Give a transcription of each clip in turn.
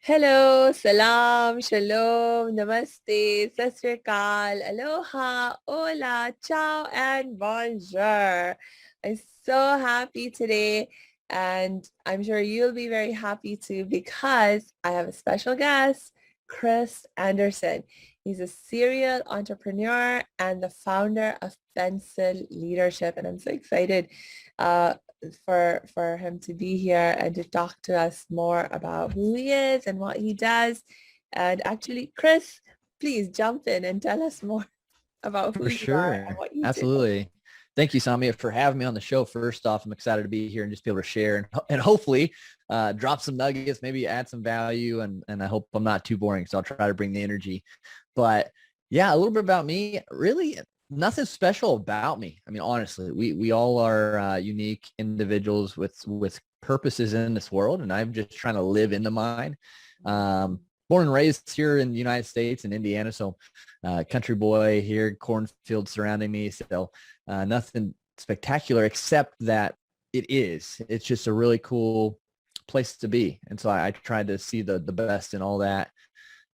Hello, salam, shalom, namaste, sat sri akal, aloha, hola, ciao, and bonjour. I'm so happy today, and I'm sure you'll be very happy too because I have a special guest, Chris Anderson. He's a serial entrepreneur and the founder of Pencil Leadership, and I'm so excited uh, for him to be here and to talk to us more about who he is and what he does. And actually, Chris, please jump in and tell us more about who For you are and sure. what you do. Absolutely. Thank you, Samia, for having me on the show. First off, I'm excited to be here and just be able to share and hopefully drop some nuggets, maybe add some value. And I hope I'm not too boring. So I'll try to bring the energy. But yeah, a little bit about me. Really nothing special about me. I mean, honestly, we all are unique individuals with purposes in this world. And I'm just trying to live into mine. Born and raised here in the United States in Indiana. So country boy here, cornfields surrounding me. So nothing spectacular except that it's just a really cool place to be. And so I tried to see the best in all that.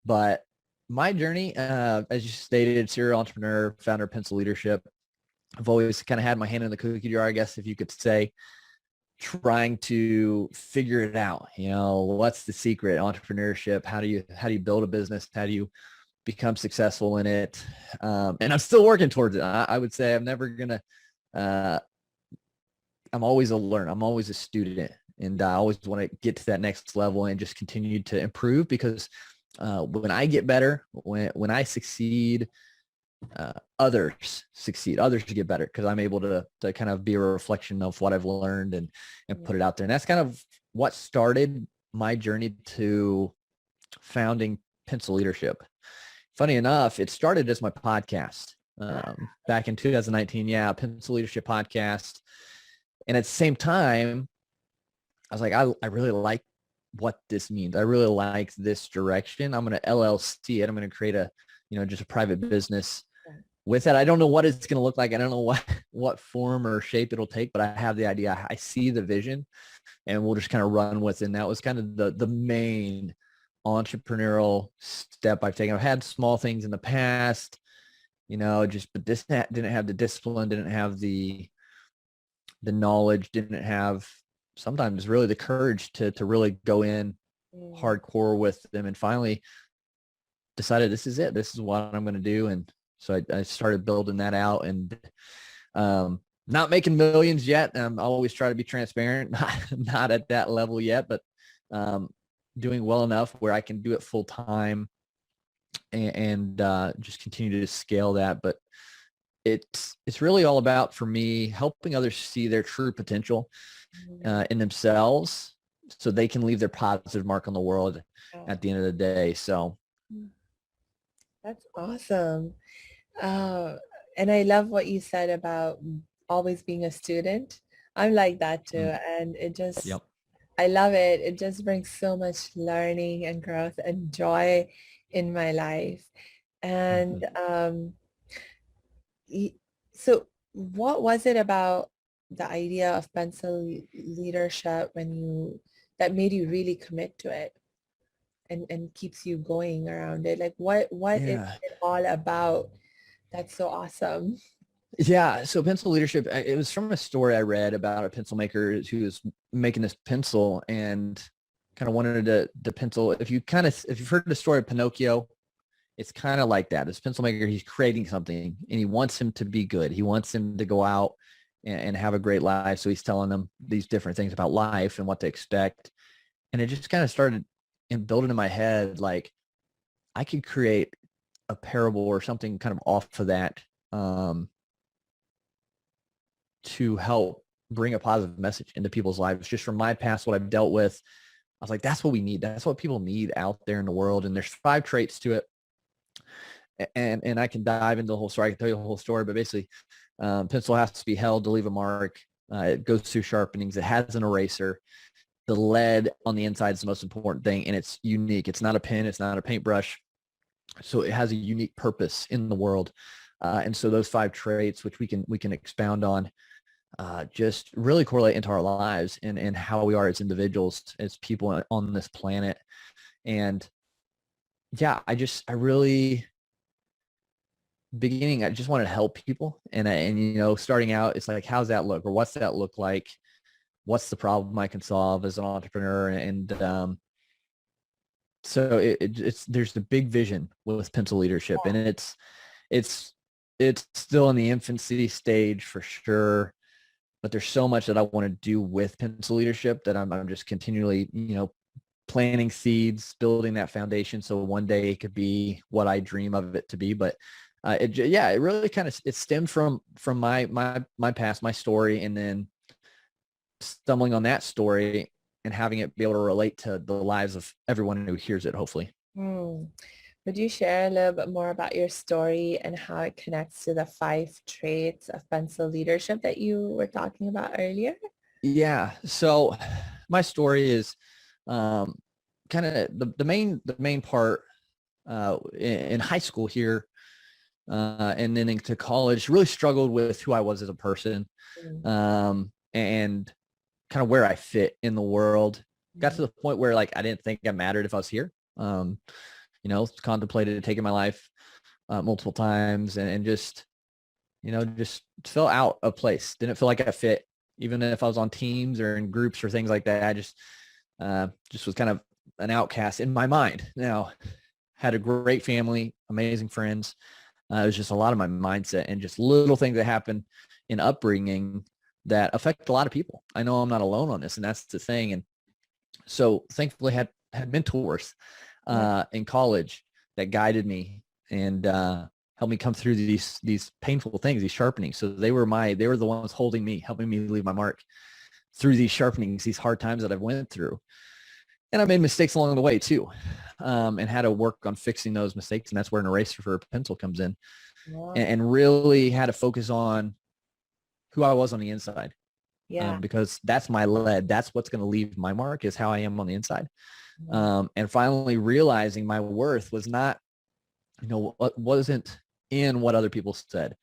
But my journey, as you stated, serial entrepreneur, founder of Pencil Leadership. I've always kind of had my hand in the cookie jar, I guess, if you could say, trying to figure it out. What's the secret? Entrepreneurship. How do you build a business? How do you become successful in it? And I'm still working towards it. I would say I'm never gonna. I'm always a learner. I'm always a student, and I always want to get to that next level and just continue to improve. Because when I get better, when I succeed, others succeed. Others get better because I'm able to kind of be a reflection of what I've learned and put it out there. And that's kind of what started my journey to founding Pencil Leadership. Funny enough, it started as my podcast back in 2019. Yeah, Pencil Leadership podcast. And at the same time, I was like, I really like what this means. I really like this direction. I'm going to LLC it. I'm going to create just a private business with it. I don't know what it's going to look like. I don't know what form or shape it'll take, but I have the idea. I see the vision, and we'll just kind of run with it. And that was kind of the main entrepreneurial step I've taken. I've had small things in the past, but this didn't have the discipline, didn't have the knowledge, didn't have sometimes really the courage to really go in hardcore with them, and finally decided this is it. This is what I'm going to do. And so I started building that out, and not making millions yet. I always try to be transparent, not at that level yet, but doing well enough where I can do it full time and just continue to scale that. But it's really all about, for me, helping others see their true potential in themselves so they can leave their positive mark on the world at the end of the day. So That's awesome. Uh, and I love what you said about always being a student. I'm like that too. And yep. I love it. It just brings so much learning and growth and joy in my life. And so what was it about the idea of pencil leadership that made you really commit to it and keeps you going around it? Like what is it all about that's so awesome? Yeah. So pencil leadership, it was from a story I read about a pencil maker who was making this pencil and kind of wanted to pencil. If you've heard the story of Pinocchio, it's kind of like that. This pencil maker, he's creating something and he wants him to be good. He wants him to go out and have a great life. So he's telling them these different things about life and what to expect. And it just kind of started building in my head, like I could create a parable or something kind of off of that to help bring a positive message into people's lives. Just from my past, what I've dealt with, I was like, that's what we need. That's what people need out there in the world. And there's 5 traits to it. And I can dive into the whole story. I can tell you the whole story, but basically pencil has to be held to leave a mark. It goes through sharpenings. It has an eraser. The lead on the inside is the most important thing, and it's unique. It's not a pen. It's not a paintbrush. So it has a unique purpose in the world. And so those 5 traits, which we can expound on, just really correlate into our lives and how we are as individuals, as people on this planet. And yeah, I really beginning, I just wanted to help people. And you know, starting out, it's like, how's that look? Or what's that look like? What's the problem I can solve as an entrepreneur? And so it's, there's the big vision with pencil leadership, and it's, it's still in the infancy stage for sure, but there's so much that I want to do with pencil leadership that I'm just continually, you know, planting seeds, building that foundation. So one day it could be what I dream of it to be. But yeah, it really kind of, it stemmed from my past, my story, and then stumbling on that story and having it be able to relate to the lives of everyone who hears it, hopefully. Hmm. Would you share a little bit more about your story and how it connects to the 5 traits of pencil leadership that you were talking about earlier? Yeah. So my story is um, kind of the main part in high school here, and then into college, really struggled with who I was as a person, Mm, and kind of where I fit in the world. Got mm, to the point where like I didn't think I mattered if I was here. You know, contemplated taking my life multiple times, and just, you know, just fell out of place. Didn't feel like I fit, even if I was on teams or in groups or things like that. I just was kind of an outcast in my mind. Now, had a great family, amazing friends. It was just a lot of my mindset and just little things that happen in upbringing that affect a lot of people. I know I'm not alone on this, and that's the thing. And so thankfully had mentors yeah. in college that guided me and helped me come through these painful things, these sharpenings. So they were the ones holding me, helping me leave my mark through these sharpenings, these hard times that I've went through. And I made mistakes along the way too, and had to work on fixing those mistakes. And that's where an eraser for a pencil comes in, Wow. and really had to focus on who I was on the inside, Yeah. because that's my lead. That's what's going to leave my mark, is how I am on the inside. Wow. And finally realizing my worth was not, you know, what wasn't in what other people said,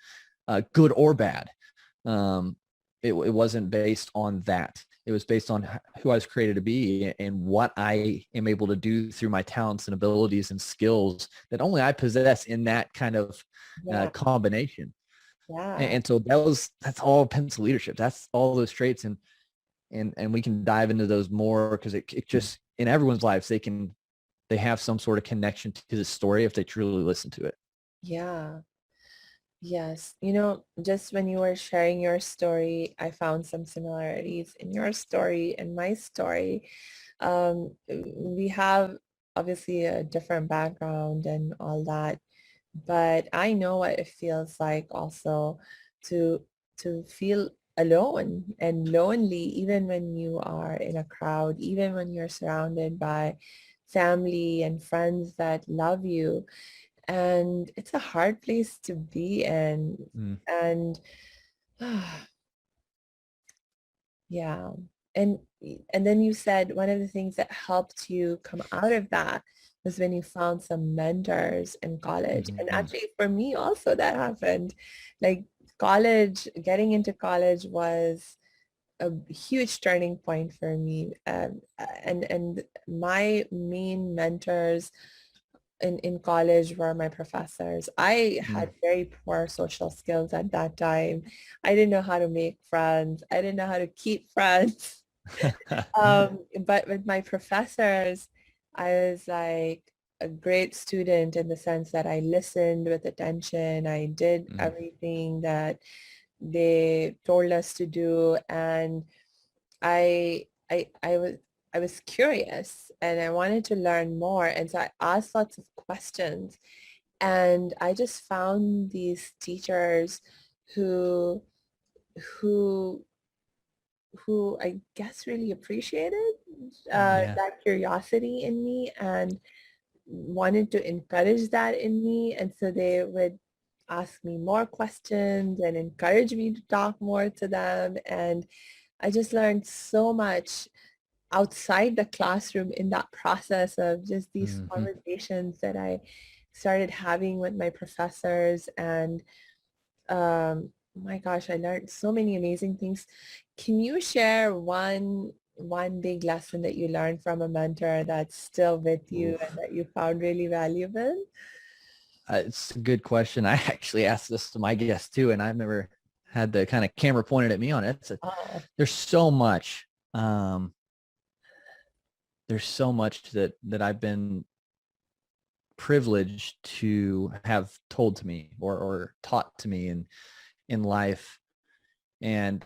good or bad. Um, it wasn't based on that. It was based on who I was created to be and what I am able to do through my talents and abilities and skills that only I possess in that kind of Yeah. combination. Yeah. And so that's all pencil leadership. That's all those traits. And we can dive into those more, because it just, in everyone's lives, they have some sort of connection to the story if they truly listen to it. Yeah. Yes. You know, just when you were sharing your story, I found some similarities in your story and my story. We have obviously a different background and all that, but I know what it feels like also to to feel alone and lonely, even when you are in a crowd, even when you're surrounded by family and friends that love you. And it's a hard place to be in. Mm, And yeah. And and then you said one of the things that helped you come out of that was when you found some mentors in college. And mm-hmm, actually for me also that happened. Like college, getting into college was a huge turning point for me. And my main mentors in college were my professors. I mm. had very poor social skills at that time. I didn't know how to make friends. I didn't know how to keep friends. But with my professors, I was like a great student in the sense that I listened with attention. I did Mm, everything that they told us to do, and I was I was curious and I wanted to learn more. And so I asked lots of questions, and I just found these teachers who who who I guess really appreciated yeah. that curiosity in me and wanted to encourage that in me. And so they would ask me more questions and encourage me to talk more to them. And I just learned so much outside the classroom in that process of just these Mm-hmm. conversations that I started having with my professors. And my gosh, I learned so many amazing things. Can you share one one big lesson that you learned from a mentor that's still with you and Oof. that you found really valuable? It's a good question. I actually asked this to my guests too, and I've never had the kind of camera pointed at me on it. So Oh, there's so much. There's so much that I've been privileged to have told to me or taught to me in life. And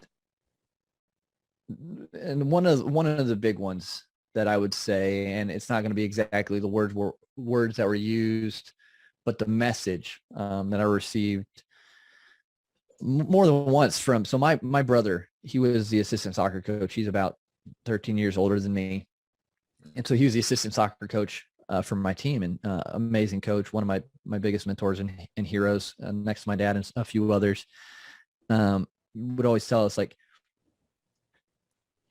one of the big ones that I would say, and it's not going to be exactly the words that were used, but the message that I received more than once from, so my brother, he was the assistant soccer coach. He's about 13 years older than me. And so he was the assistant soccer coach for my team, and amazing coach, one of my biggest mentors and heroes, next to my dad and a few others. Would always tell us, like,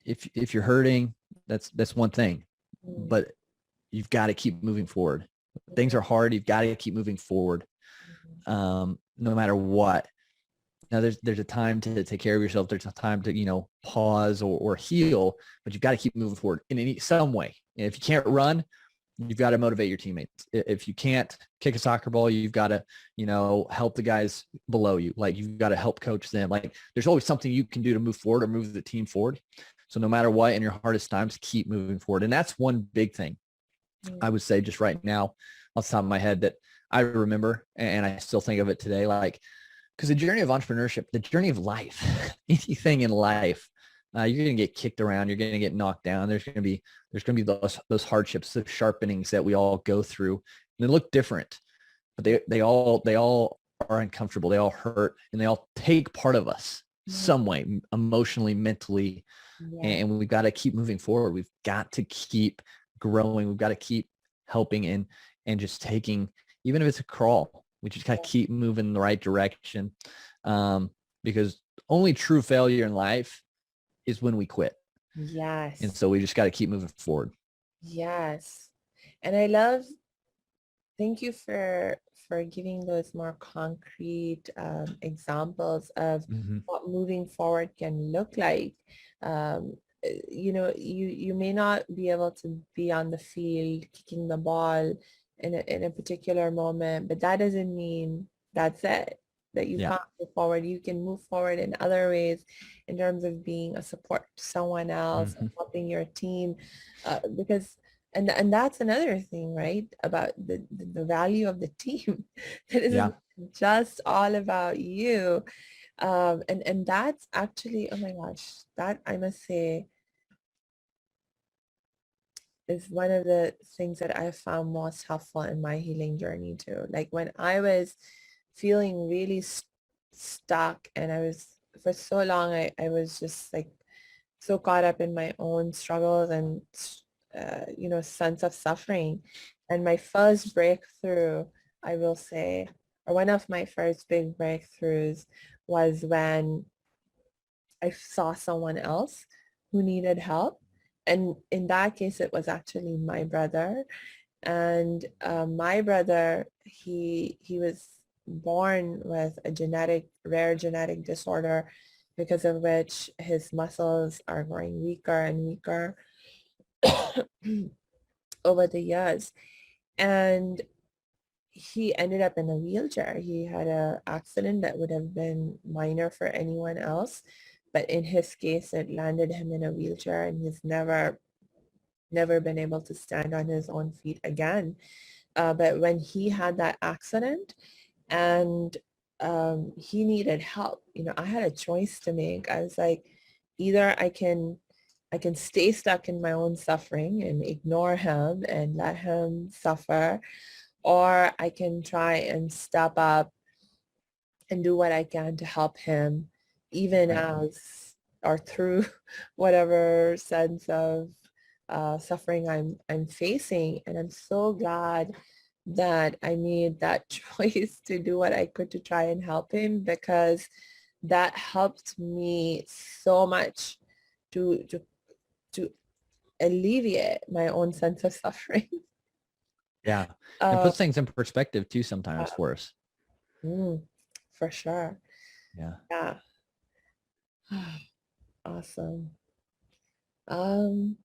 if you're hurting, that's one thing, mm, but you've got to keep moving forward. Things are hard. You've got to keep moving forward, no matter what. Now there's a time to take care of yourself. There's a time to, pause or heal, but you've got to keep moving forward in some way. And if you can't run, you've got to motivate your teammates. If you can't kick a soccer ball, you've got to, help the guys below you. Like, you've got to help coach them. Like, there's always something you can do to move forward or move the team forward. So no matter what, in your hardest times, keep moving forward. And that's one big thing I mm, would say just right now off the top of my head that I remember, and I still think of it today. Like, because the journey of entrepreneurship, the journey of life, anything in life, you're going to get kicked around. You're going to get knocked down. There's going to be those hardships, those sharpenings that we all go through. And they look different, but they all are uncomfortable. They all hurt, and they all take part of us mm, some way, emotionally, mentally, yeah, and we've got to keep moving forward. We've got to keep growing. We've got to keep helping and just taking, even if it's a crawl, we just got to keep moving in the right direction, because only true failure in life is when we quit. And yes, so we just got to keep moving forward. yes. And I love, thank you for giving those more concrete examples of Mm-hmm. what moving forward can look like. You may not be able to be on the field kicking the ball in a particular moment, but that doesn't mean that's it, that you Yeah. can't move forward. You can move forward in other ways in terms of being a support to someone else, Mm-hmm. helping your team, because and that's another thing, right? About the value of the team. That Yeah. isn't just all about you. And that's actually, oh my gosh, that I must say is one of the things that I found most helpful in my healing journey too. Like when I was feeling really stuck, and I was, for so long, I was just like so caught up in my own struggles and sense of suffering. And my first breakthrough, I will say, or one of my first big breakthroughs, was when I saw someone else who needed help. And in that case, it was actually my brother. And my brother, he was born with a rare genetic disorder, because of which his muscles are growing weaker and weaker over the years. And he ended up in a wheelchair. He had an accident that would have been minor for anyone else, but in his case, it landed him in a wheelchair, and he's never been able to stand on his own feet again. But when he had that accident, and he needed help, I had a choice to make. I was like, either I can stay stuck in my own suffering and ignore him and let him suffer, or I can try and step up and do what I can to help him, even Right. as or through whatever sense of suffering I'm facing. And I'm so glad that I made that choice to do what I could to try and help him, because that helped me so much to alleviate my own sense of suffering. Yeah. And Uh, puts things in perspective too sometimes for us. mm, for sure. Yeah. Yeah. Awesome. Um,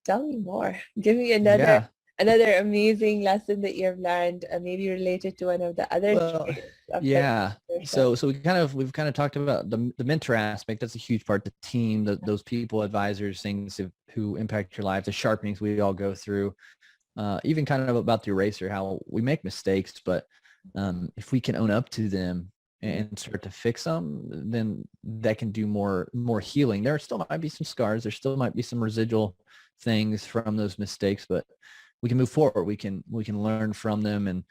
Tell me more. Give me Yeah. another amazing lesson that you've learned, maybe related to one of the other Well, traits of the yeah. leadership. So we've kind of talked about the mentor aspect. That's a huge part. The team, those people, advisors, things who impact your life, the sharpenings we all go through. Even kind of about the eraser, how we make mistakes, but if we can own up to them and start to fix them, then that can do more healing. There still might be some scars. There still might be some residual things from those mistakes, but we can move forward. We can learn from them and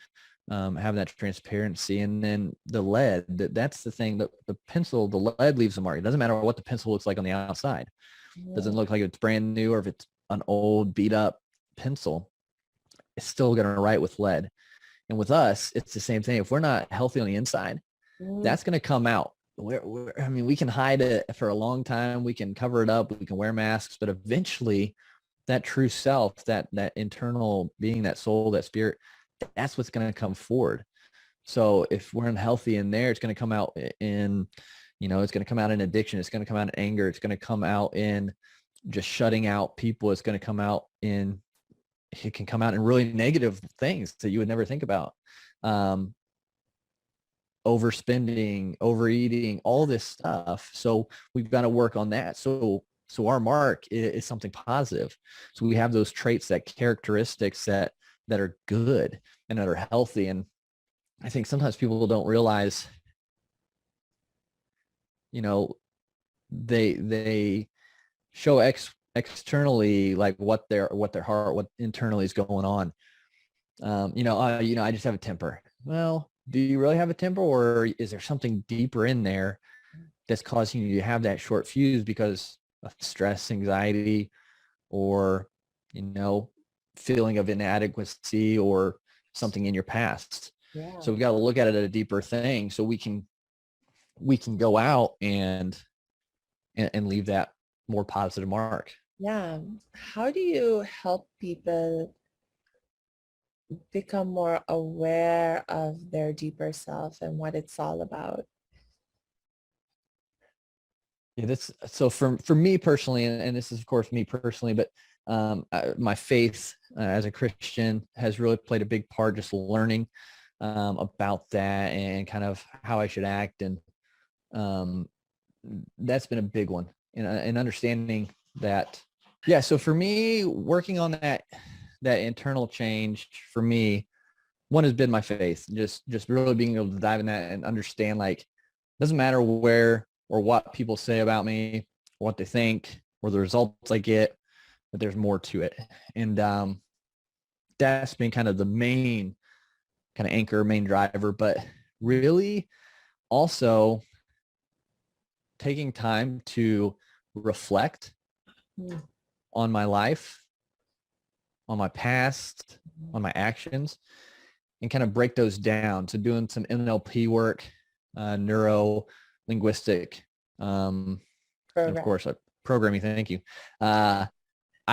have that transparency. And then the lead, that's the thing, that the pencil, the lead leaves a mark. It doesn't matter what the pencil looks like on the outside. It doesn't look like it's brand new, or if it's an old beat up pencil, it's still going to write with lead. And with us, it's the same thing. If we're not healthy on the inside, Mm, that's going to come out. I mean, we can hide it for a long time. We can cover it up. We can wear masks, but eventually that true self, that internal being, that soul, that spirit, that's what's going to come forward. So if we're unhealthy in there, it's going to come out in, it's going to come out in addiction. It's going to come out in anger. It's going to come out in just shutting out people. It's going to come out in, it can come out in really negative things that you would never think about. Overspending, overeating, all this stuff. So we've got to work on that. So our mark is something positive. So we have those traits, that characteristics that are good and that are healthy. And I think sometimes people don't realize, they show externally, like what their heart, what internally is going on. I just have a temper. Well, do you really have a temper, or is there something deeper in there that's causing you to have that short fuse because of stress, anxiety, or, feeling of inadequacy, or something in your past? yeah. So we got to look at it at a deeper thing, so we can go out and leave that more positive mark. Yeah. How do you help people become more aware of their deeper self and what it's all about? Yeah, that's so for me personally, and this is of course me personally, but my faith as a Christian has really played a big part, just learning about that and kind of how I should act, and um, that's been a big one, and understanding that. Yeah, so for me, working on that internal change for me, one has been my faith, just really being able to dive in that and understand, like, doesn't matter where or what people say about me, what they think, or the results I get, but there's more to it. And that's been kind of the main kind of anchor, main driver, but really also taking time to reflect Mm, on my life, on my past, on my actions, and kind of break those down. So doing some NLP work, neuro linguistic, and of correct. course, programming. Thank you. I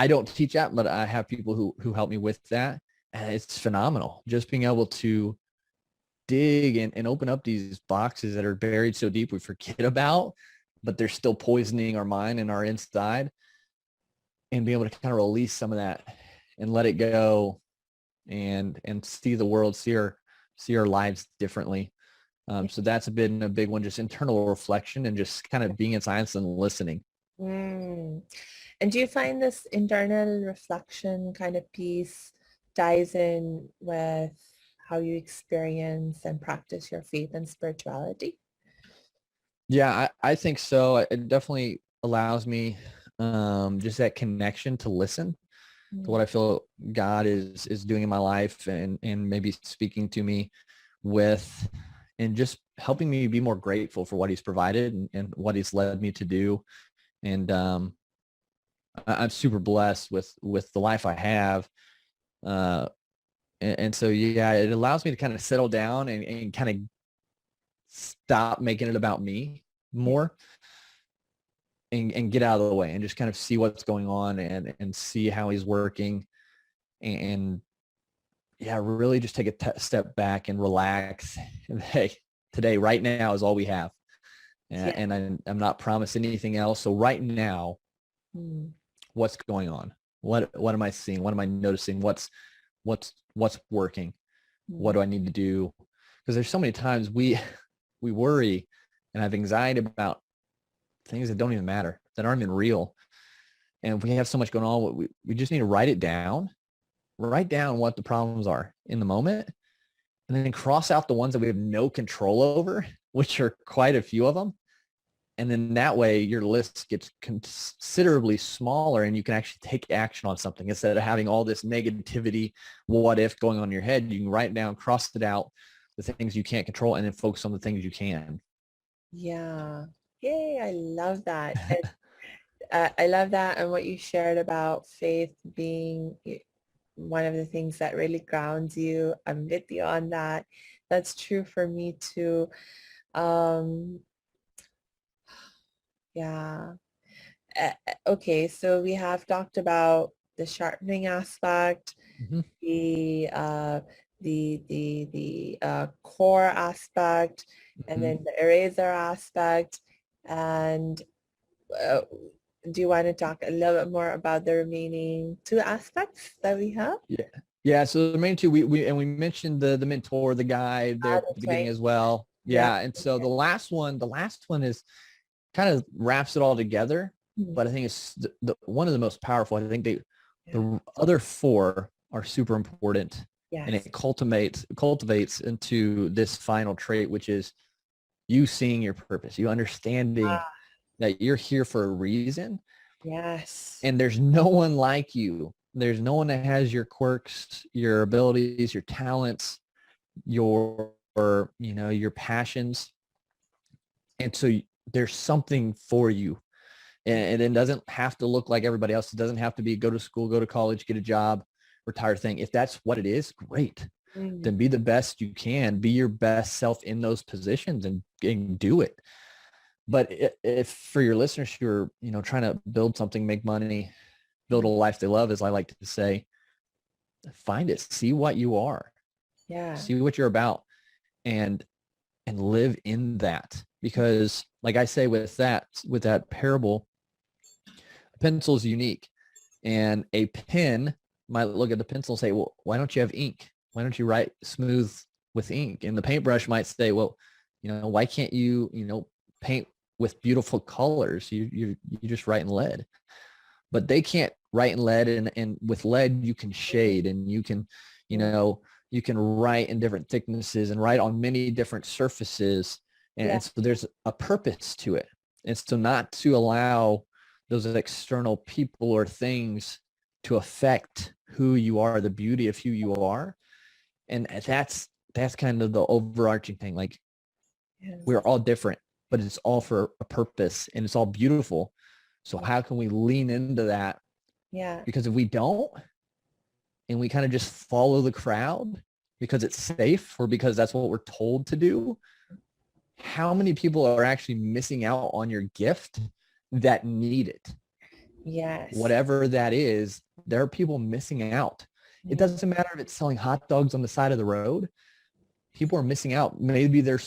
don't teach that, but I have people who help me with that, and it's phenomenal. Just being able to dig and open up these boxes that are buried so deep we forget about, but they're still poisoning our mind and our inside, and be able to kind of release some of that and let it go, and see the world, see our lives differently. So that's been a big one, just internal reflection and just kind of being in silence and listening. Mm. And do you find this internal reflection kind of piece ties in with how you experience and practice your faith and spirituality? Yeah, I think so. It definitely allows me just that connection to listen to what Mm, I feel God is doing in my life, and maybe speaking to me with, and just helping me be more grateful for what he's provided, and what he's led me to do. And I'm super blessed with the life I have. Uh, and so, yeah, it allows me to kind of settle down and kind of stop making it about me yeah. more, and get out of the way and just kind of see what's going on, and see how he's working, and yeah, really just take a step back and relax. And hey, today, right now is all we have. Yeah. And I'm not promised anything else. So right now, Mm. what's going on? What am I seeing? What am I noticing? What's working? What do I need to do? Because there's so many times we worry and have anxiety about things that don't even matter, that aren't even real. And we have so much going on, we just need to write down what the problems are in the moment, and then cross out the ones that we have no control over, which are quite a few of them. And then that way your list gets considerably smaller and you can actually take action on something instead of having all this negativity, what if going on in your head. You can write it down, cross it out, the things you can't control, and then focus on the things you can. Yeah. Yay, I love that. And I love that, and what you shared about faith being one of the things that really grounds you. I'm with you on that. That's true for me too. Um, yeah. Okay, so we have talked about the sharpening aspect, Mm-hmm. the uh, the core aspect, and Mm-hmm. then the eraser aspect. And uh, do you want to talk a little bit more about the remaining two aspects that we have? Yeah. Yeah. So the main two, we mentioned the mentor, the guide there at the That's beginning right. as well. Yeah. Yeah. And so the last one is kind of wraps it all together. Mhm. But I think it's one of the most powerful. I think Yeah. the other four are super important, and Yes. it cultivates into this final trait, which is you seeing your purpose, you understanding Ah, that you're here for a reason, yes. and there's no one like you. There's no one that has your quirks, your abilities, your talents, your your passions, and so there's something for you. And it doesn't have to look like everybody else. It doesn't have to be go to school, go to college, get a job, retire thing. If that's what it is, great. Mm. Then be the best you can. Be your best self in those positions and do it. But if for your listeners who are, trying to build something, make money, build a life they love, as I like to say, find it, see what you are, Yeah. see what you're about, and live in that. Because like I say with that parable, a pencil is unique. And a pen might look at the pencil and say, well, why don't you have ink? Why don't you write smooth with ink? And the paintbrush might say, well, why can't you, paint with beautiful colors? You just write in lead. But they can't write in lead, and with lead you can shade, and you can, Mm. you can write in different thicknesses and write on many different surfaces. Yeah. And so there's a purpose to it. And so not to allow those external people or things to affect who you are, the beauty of who you are. And that's kind of the overarching thing. Like, Yes. we're all different, but it's all for a purpose and it's all beautiful. So how can we lean into that? Yeah. Because if we don't, and we kind of just follow the crowd because it's safe or because that's what we're told to do, how many people are actually missing out on your gift that need it? Yes. Whatever that is, there are people missing out. It Yeah. doesn't matter if it's selling hot dogs on the side of the road. People are missing out. Maybe they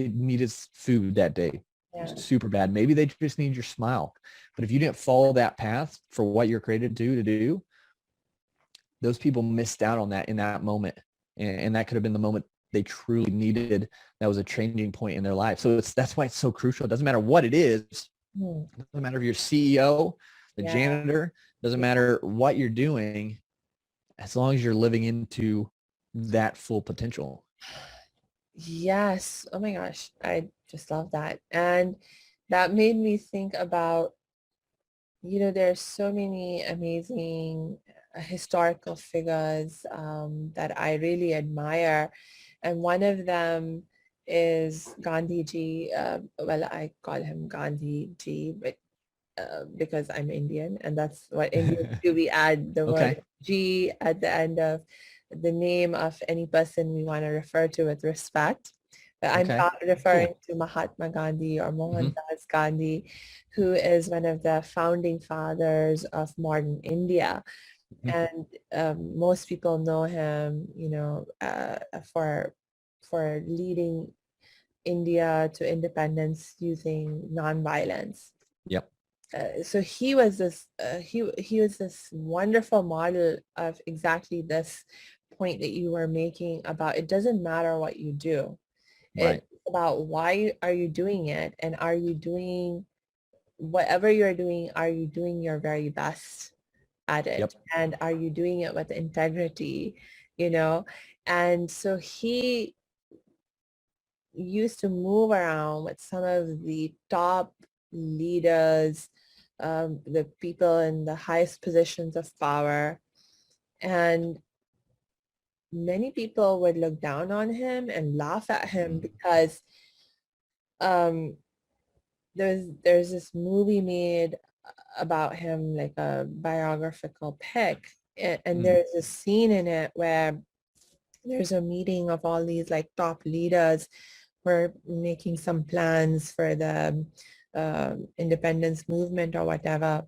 needed food that day Yeah. super bad. Maybe they just need your smile. But if you didn't follow that path for what you're created to do, those people missed out on that in that moment. And that could have been the moment they truly needed. That was a changing point in their life. So that's why it's so crucial. It doesn't matter what it is. Mm. It doesn't matter if you're CEO, the Yeah. janitor, doesn't matter what you're doing, as long as you're living into that full potential. Yes. Oh my gosh. I just love that. And that made me think about, there's so many amazing historical figures that I really admire. And one of them is Gandhiji. Well, I call him Gandhiji, but because I'm Indian, and that's what Indians do. We add the word Okay. G at the end of the name of any person we want to refer to with respect. But I'm Okay. not referring Cool. to Mahatma Gandhi or Mm-hmm. Mohandas Gandhi, who is one of the founding fathers of modern India. Mm-hmm. And most people know him, for leading India to independence using nonviolence. Yep. so he was this he was this wonderful model of exactly this point that you were making about it doesn't matter what you do. Right. It's about why are you doing it, and are you doing whatever you're doing, are you doing your very best at Yep. it, and are you doing it with integrity, you know? And so he used to move around with some of the top leaders, the people in the highest positions of power. And many people would look down on him and laugh at him because um, there's this movie made about him, like a biographical pic. And Mm. there's a scene in it where there's a meeting of all these like top leaders. We're making some plans for the independence movement or whatever.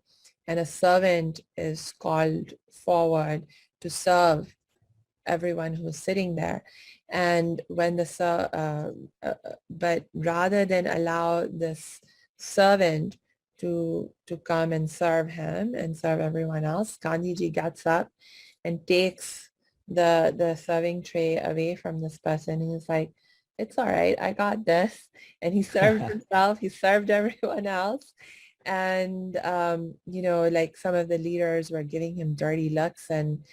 And a servant is called forward to serve everyone who's sitting there. And when but rather than allow this servant to come and serve him and serve everyone else, Gandhiji gets up and takes the serving tray away from this person. He's like, it's all right, I got this. And he served himself, he served everyone else. And like some of the leaders were giving him dirty looks, and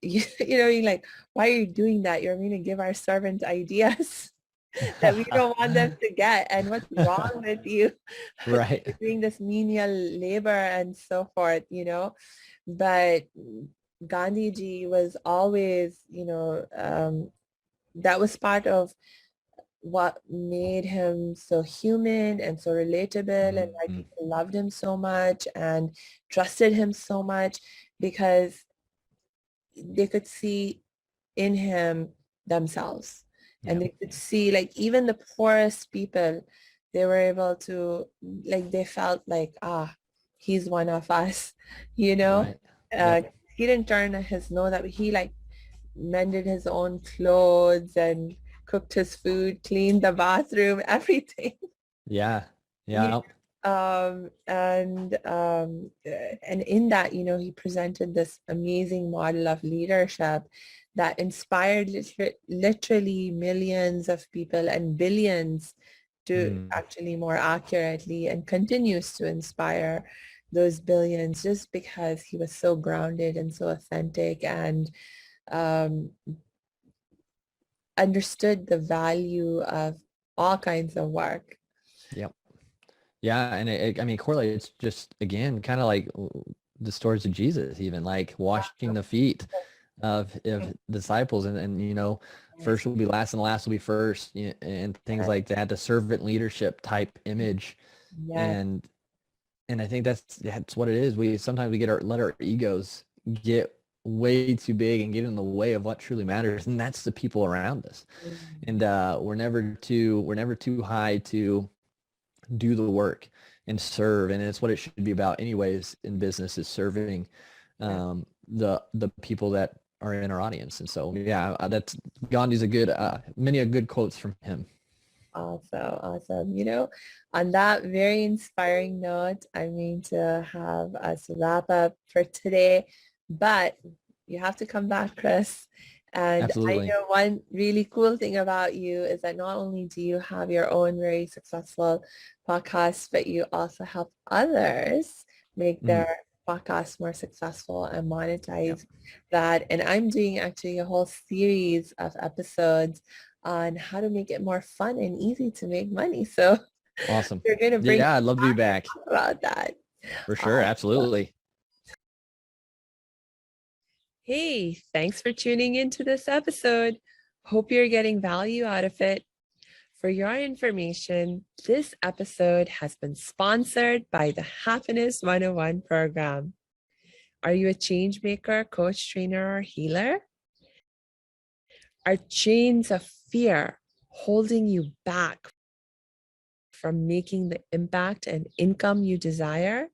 you're like, why are you doing that? You're going to give our servants ideas that we don't want them to get. And what's wrong with you? Right. You're doing this menial labor and so forth, But Gandhiji was always, that was part of what made him so human and so relatable, and why Mm-hmm. people loved him so much and trusted him so much, because they could see in him themselves, and Yep. they could see, like, even the poorest people, they were able to, like, they felt like, he's one of us, you know. Right. uh, Yep. he didn't turn his nose up. He like mended his own clothes and cooked his food, cleaned the bathroom, everything. Yeah. You Yep. and in that, he presented this amazing model of leadership that inspired literally millions of people and billions, to Mm. actually more accurately, and continues to inspire those billions, just because he was so grounded and so authentic, and um, understood the value of all kinds of work. Yep. Yeah, and I mean, correlate. It's just again kind of like the stories of Jesus, even like washing the feet of disciples, and Yes, first will be last, and last will be first, and things like that. The servant leadership type image, yes, and I think that's what it is. We sometimes we let our egos get way too big and get in the way of what truly matters, and that's the people around us. And we're never too high to do the work and serve, and it's what it should be about anyways in business, is serving yeah. the people that are in our audience. And so yeah, that's Gandhi's a good many a good quotes from him. Awesome. On that very inspiring note, I'm going to have us wrap up for today, but you have to come back, Chris. And I Absolutely. know one really cool thing about you is that not only do you have your own very successful podcast, but you also help others make Mhm. their podcast more successful and Yep. monetize that. And I'm doing actually a whole series of episodes on how to make it more fun and easy to make money. So Awesome. we're going to bring Yeah, I'd love to be back about that. for sure. Uh, Absolutely. hey, thanks for tuning into this episode. Hope you're getting value out of it. For your information, this episode has been sponsored by the Happiness 101 program. Are you a change maker, coach, trainer, or healer? Are chains of fear holding you back from making the impact and income you desire?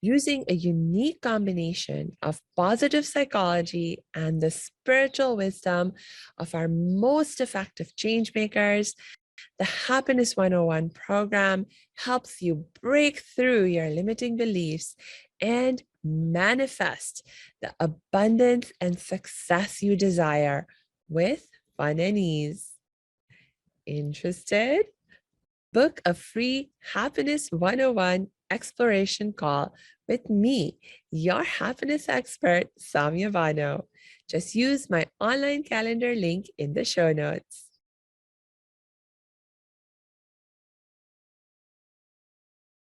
Using a unique combination of positive psychology and the spiritual wisdom of our most effective change makers, The Happiness 101 program helps you break through your limiting beliefs and manifest the abundance and success you desire with fun and ease. Interested? Book a free Happiness 101 exploration call with me, your happiness expert, Samia Bano. Just use my online calendar link in the show notes.